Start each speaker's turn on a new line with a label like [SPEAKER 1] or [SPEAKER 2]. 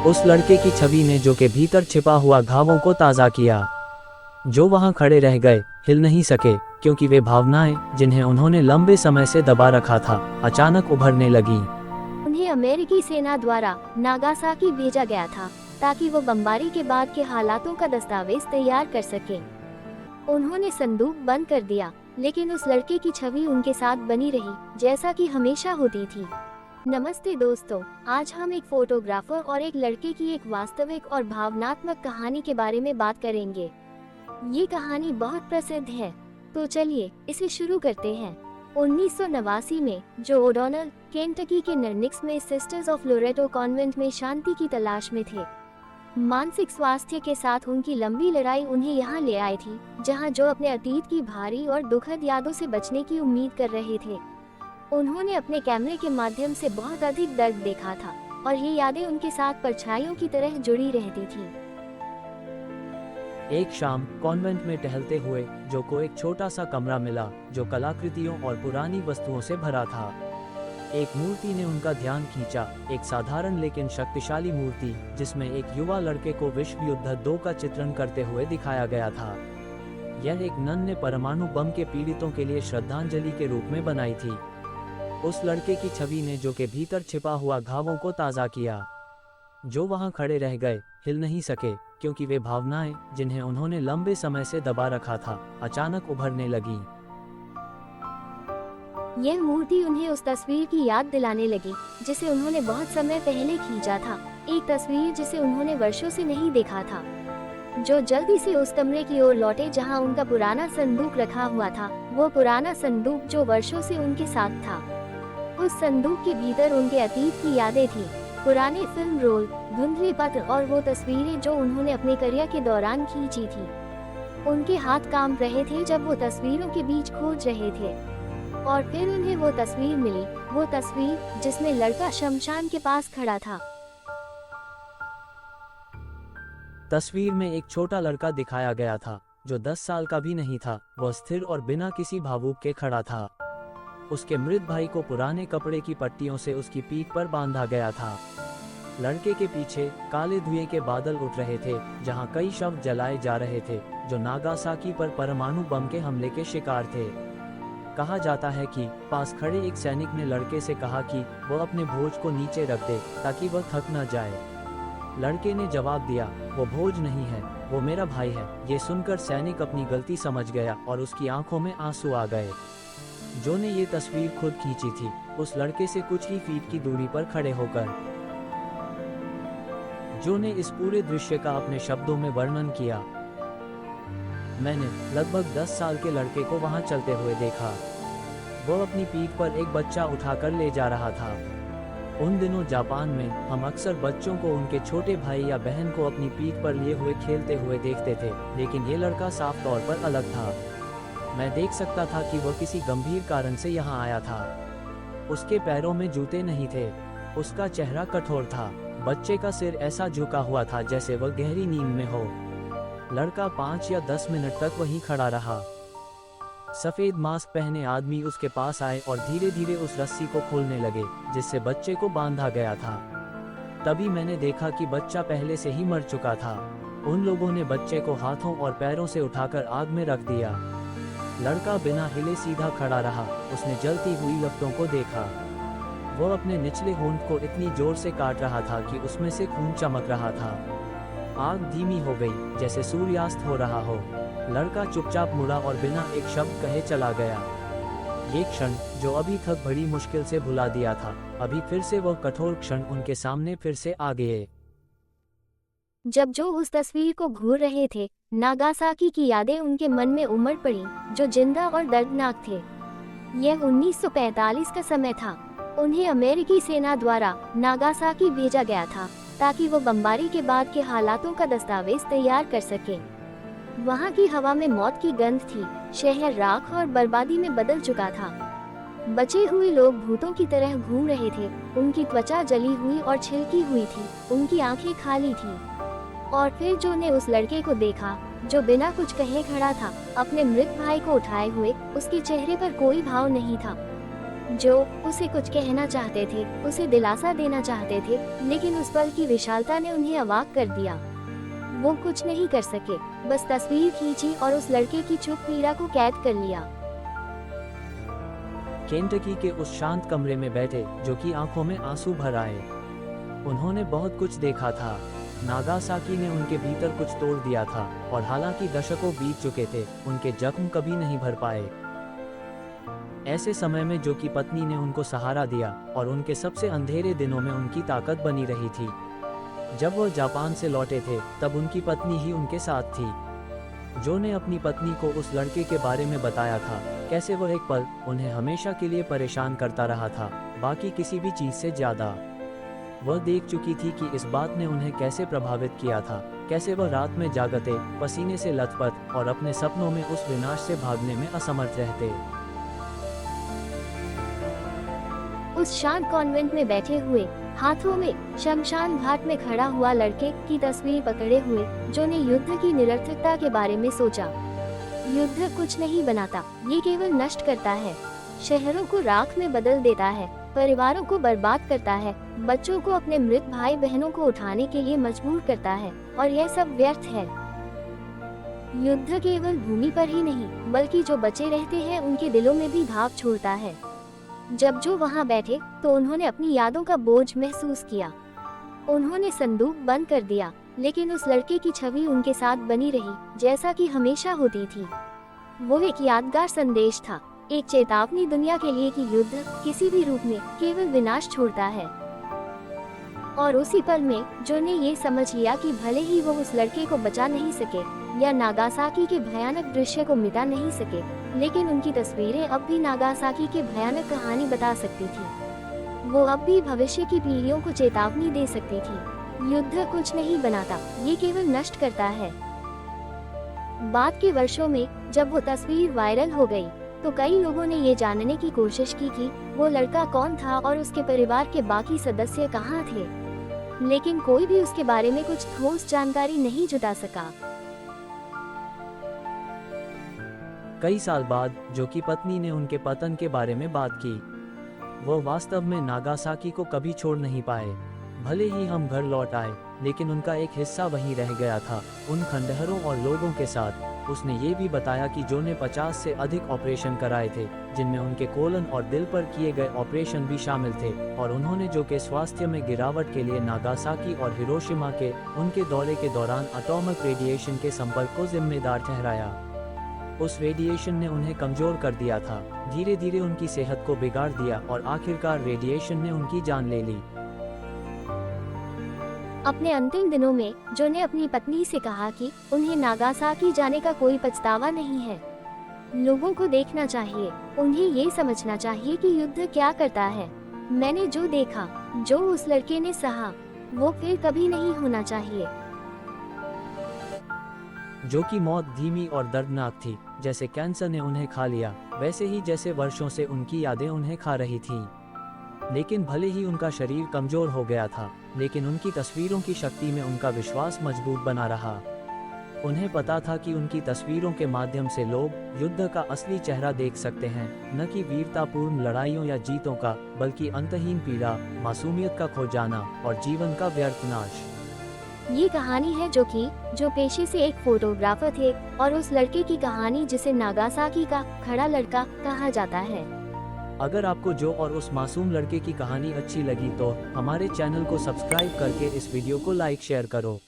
[SPEAKER 1] उस लड़के की छवि ने जो के भीतर छिपा हुआ घावों को ताज़ा किया, जो वहां खड़े रह गए, हिल नहीं सके, क्योंकि वे भावनाएं जिन्हें उन्होंने लंबे समय से दबा रखा था, अचानक उभरने लगी।
[SPEAKER 2] उन्हें अमेरिकी सेना द्वारा नागासाकी भेजा गया था ताकि वो बमबारी के बाद के हालातों का दस्तावेज तैयार कर सके। उन्होंने संदूक बंद कर दिया, लेकिन उस लड़के की छवि उनके साथ बनी रही, जैसा कि हमेशा होती थी। नमस्ते दोस्तों, आज हम एक फोटोग्राफर और एक लड़के की एक वास्तविक और भावनात्मक कहानी के बारे में बात करेंगे। ये कहानी बहुत प्रसिद्ध है, तो चलिए इसे शुरू करते हैं। 1989 में जो ओडोनल केंटकी के नर्निक्स में सिस्टर्स ऑफ लोरेटो कॉन्वेंट में शांति की तलाश में थे। मानसिक स्वास्थ्य के साथ उनकी लंबी लड़ाई उन्हें यहाँ ले आई थी, जहाँ जो अपने अतीत की भारी और दुखद यादों से बचने की उम्मीद कर रहे थे। उन्होंने अपने कैमरे के माध्यम से बहुत अधिक दर्द देखा था और ये यादें उनके साथ परछाइयों की तरह जुड़ी रहती थी।
[SPEAKER 1] एक शाम कॉन्वेंट में टहलते हुए जो को एक छोटा सा कमरा मिला जो कलाकृतियों और पुरानी वस्तुओं से भरा था। एक मूर्ति ने उनका ध्यान खींचा, एक साधारण लेकिन शक्तिशाली मूर्ति जिसमें एक युवा लड़के को विश्व युद्ध 2 का चित्रण करते हुए दिखाया गया था। यह एक नन ने परमाणु बम के पीड़ितों के लिए श्रद्धांजलि के रूप में बनाई थी। उस लड़के की छवि ने जो के भीतर छिपा हुआ घावों को ताज़ा किया, जो वहां खड़े रह गए, हिल नहीं सके, क्योंकि वे भावनाएं जिन्हें उन्होंने लंबे समय से दबा रखा था, अचानक उभरने लगी।
[SPEAKER 2] यह मूर्ति उन्हें उस तस्वीर की याद दिलाने लगी जिसे उन्होंने बहुत समय पहले खींचा था, एक तस्वीर जिसे उन्होंने वर्षों से नहीं देखा था। जो जल्दी से उस कमरे की ओर लौटे जहां उनका पुराना संदूक रखा हुआ था, वो पुराना संदूक जो वर्षों से उनके साथ था। उस संदूक के भीतर उनके अतीत की यादें थी, पुराने फिल्म रोल, धुंधले पत्र और वो तस्वीरें जो उन्होंने अपने करियर के दौरान खींची थी। उनके हाथ काम रहे थे जब वो तस्वीरों के बीच खोज रहे थे, और फिर उन्हें वो तस्वीर मिली, वो तस्वीर जिसमें लड़का शमशान के पास खड़ा था।
[SPEAKER 1] तस्वीर में एक छोटा लड़का दिखाया गया था जो 10 साल का भी नहीं था। वह स्थिर और बिना किसी भावुक के खड़ा था। उसके मृत भाई को पुराने कपड़े की पट्टियों से उसकी पीठ पर बांधा गया था। लड़के के पीछे काले धुएं के बादल उठ रहे थे, जहां कई शव जलाए जा रहे थे जो नागासाकी पर परमाणु बम के हमले के शिकार थे। कहा जाता है कि पास खड़े एक सैनिक ने लड़के से कहा कि वह अपने भोज को नीचे रख दे ताकि वह थक न जाए। लड़के ने जवाब दिया, वो भोज नहीं है, वो मेरा भाई है। ये सुनकर सैनिक अपनी गलती समझ गया और उसकी आंखों में आंसू आ गए। जो ने ये तस्वीर खुद खींची थी, उस लड़के से कुछ ही फीट की दूरी पर खड़े होकर। जो ने इस पूरे दृश्य का अपने शब्दों में वर्णन किया। मैंने लगभग 10 साल के लड़के को वहां चलते हुए देखा। वो अपनी पीठ पर एक बच्चा उठाकर ले जा रहा था। उन दिनों जापान में हम अक्सर बच्चों को उनके छोटे भाई या बहन को अपनी पीठ पर लिए हुए खेलते हुए देखते थे, लेकिन ये लड़का साफ तौर पर अलग था। मैं देख सकता था कि वह किसी गंभीर कारण से यहाँ आया था। उसके पैरों में जूते नहीं थे, उसका चेहरा कठोर था। बच्चे का सिर ऐसा झुका हुआ था जैसे वह गहरी नींद में हो। लड़का 5 या 10 मिनट तक वहीं खड़ा रहा। सफेद मास्क पहने आदमी उसके पास आए और धीरे धीरे उस रस्सी को खोलने लगे जिससे बच्चे को बांधा गया था। तभी मैंने देखा कि बच्चा पहले से ही मर चुका था। उन लोगों ने बच्चे को हाथों और पैरों से उठाकर आग में रख दिया। लड़का बिना हिले सीधा खड़ा रहा। उसने जलती हुई लपटों को देखा। वो अपने निचले होंठ को इतनी जोर से काट रहा था कि उसमें से खून चमक रहा था। आग धीमी हो गई जैसे सूर्यास्त हो रहा हो। लड़का चुपचाप मुड़ा और बिना एक शब्द कहे चला गया। ये क्षण जो अभी तक बड़ी मुश्किल से भुला दिया था, अभी फिर से वह कठोर क्षण उनके सामने फिर से आ गए।
[SPEAKER 2] जब जो उस तस्वीर को घूर रहे थे, नागासाकी की यादें उनके मन में उमड़ पड़ी, जो जिंदा और दर्दनाक थे। यह 1945 का समय था। उन्हें अमेरिकी सेना द्वारा नागासाकी भेजा गया था ताकि वो बमबारी के बाद के हालातों का दस्तावेज तैयार कर सके। वहाँ की हवा में मौत की गंध थी। शहर राख और बर्बादी में बदल चुका था। बचे हुए लोग भूतों की तरह घूम रहे थे। उनकी त्वचा जली हुई और छिलकी हुई थी, उनकी आंखें खाली थी। और फिर जो ने उस लड़के को देखा जो बिना कुछ कहे खड़ा था, अपने मृत भाई को उठाए हुए। उसके चेहरे पर कोई भाव नहीं था। जो उसे कुछ कहना चाहते थे, उसे दिलासा देना चाहते थे, लेकिन उस पल की विशालता ने उन्हें अवाक कर दिया। वो कुछ नहीं कर सके, बस तस्वीर खींची और उस लड़के की चुप पीड़ा को कैद कर लिया।
[SPEAKER 1] केंटकी के उस शांत कमरे में बैठे, जो कि आंखों में आंसू भर आए। उन्होंने बहुत कुछ देखा था। नागासाकी ने उनके भीतर कुछ तोड़ दिया था, और हालांकि दशकों बीत चुके थे, उनके जख्म कभी नहीं भर पाए। ऐसे समय में जो की पत्नी ने उनको सहारा दिया और उनके सबसे अंधेरे दिनों में उनकी ताकत बनी रही थी। जब वह जापान से लौटे थे, तब उनकी पत्नी ही उनके साथ थी। जो ने अपनी पत्नी को उस लड़के के बारे में बताया था, कैसे वह एक पल उन्हें हमेशा के लिए परेशान करता रहा था, बाकी किसी भी चीज से ज्यादा। वह देख चुकी थी कि इस बात ने उन्हें कैसे प्रभावित किया था, कैसे वह रात में जागते, पसीने से लथपथ और अपने सपनों में उस विनाश से भागने में असमर्थ रहते।
[SPEAKER 2] उस शांत कॉन्वेंट में बैठे हुए, हाथों में शमशान घाट में खड़ा हुआ लड़के की तस्वीर पकड़े हुए, जो ने युद्ध की निरर्थकता के बारे में सोचा। युद्ध कुछ नहीं बनाता, ये केवल नष्ट करता है। शहरों को राख में बदल देता है, परिवारों को बर्बाद करता है, बच्चों को अपने मृत भाई बहनों को उठाने के लिए मजबूर करता है, और यह सब व्यर्थ है। युद्ध केवल भूमि पर ही नहीं, बल्कि जो बचे रहते हैं उनके दिलों में भी घाव छोड़ता है। जब जो वहां बैठे, तो उन्होंने अपनी यादों का बोझ महसूस किया। उन्होंने संदूक बंद कर दिया, लेकिन उस लड़के की छवि उनके साथ बनी रही, जैसा कि हमेशा होती थी। वो एक यादगार संदेश था, एक चेतावनी दुनिया के लिए कि युद्ध किसी भी रूप में केवल विनाश छोड़ता है। और उसी पल में जो ने ये समझ लिया कि भले ही वो उस लड़के को बचा नहीं सके या नागासाकी के भयानक दृश्य को मिटा नहीं सके, लेकिन उनकी तस्वीरें अब भी नागासाकी की भयानक कहानी बता सकती थी। वो अब भी भविष्य की पीढ़ियों को चेतावनी दे सकती थी। युद्ध कुछ नहीं बनाता, ये केवल नष्ट करता है। बाद के वर्षों में जब वो तस्वीर वायरल हो गई, तो कई लोगों ने ये जानने की कोशिश की कि वो लड़का कौन था और उसके परिवार के बाकी सदस्य कहाँ थे, लेकिन कोई भी उसके बारे में कुछ ठोस जानकारी नहीं जुटा सका।
[SPEAKER 1] कई साल बाद जो की पत्नी ने उनके पतन के बारे में बात की। वो वास्तव में नागासाकी को कभी छोड़ नहीं पाए। भले ही हम घर लौट आए, लेकिन उनका एक हिस्सा वहीं रह गया था, उन खंडहरों और लोगों के साथ। उसने ये भी बताया कि जो ने 50 से अधिक ऑपरेशन कराए थे, जिनमें उनके कोलन और दिल पर किए गए ऑपरेशन भी शामिल थे, और उन्होंने जो के स्वास्थ्य में गिरावट के लिए नागासाकी और हिरोशिमा के उनके दौरे के दौरान एटॉमिक रेडिएशन के संपर्क को जिम्मेदार ठहराया। उस रेडिएशन ने उन्हें कमजोर कर दिया था, धीरे धीरे उनकी सेहत को बिगाड़ दिया, और आखिरकार रेडिएशन ने उनकी जान ले ली।
[SPEAKER 2] अपने अंतिम दिनों में जो ने अपनी पत्नी से कहा कि उन्हें नागासाकी जाने का कोई पछतावा नहीं है। लोगों को देखना चाहिए, उन्हें ये समझना चाहिए कि युद्ध क्या करता है। मैंने जो देखा, जो उस लड़के ने सहा, वो फिर कभी नहीं होना चाहिए।
[SPEAKER 1] जो की मौत धीमी और दर्दनाक थी, जैसे कैंसर ने उन्हें खा लिया, वैसे ही जैसे वर्षों से उनकी यादें उन्हें खा रही थीं। लेकिन भले ही उनका शरीर कमजोर हो गया था, लेकिन उनकी तस्वीरों की शक्ति में उनका विश्वास मजबूत बना रहा। उन्हें पता था कि उनकी तस्वीरों के माध्यम से लोग युद्ध का असली चेहरा देख सकते हैं, न कि वीरतापूर्ण लड़ाइयों या जीतों का, बल्कि अंतहीन पीड़ा, मासूमियत का खो जाना और जीवन का व्यर्थ नाश।
[SPEAKER 2] ये कहानी है जो पेशे से एक फोटोग्राफर थे, और उस लड़के की कहानी जिसे नागासाकी का खड़ा लड़का कहा जाता है।
[SPEAKER 1] अगर आपको जो और उस मासूम लड़के की कहानी अच्छी लगी, तो हमारे चैनल को सब्सक्राइब करके इस वीडियो को लाइक शेयर करो।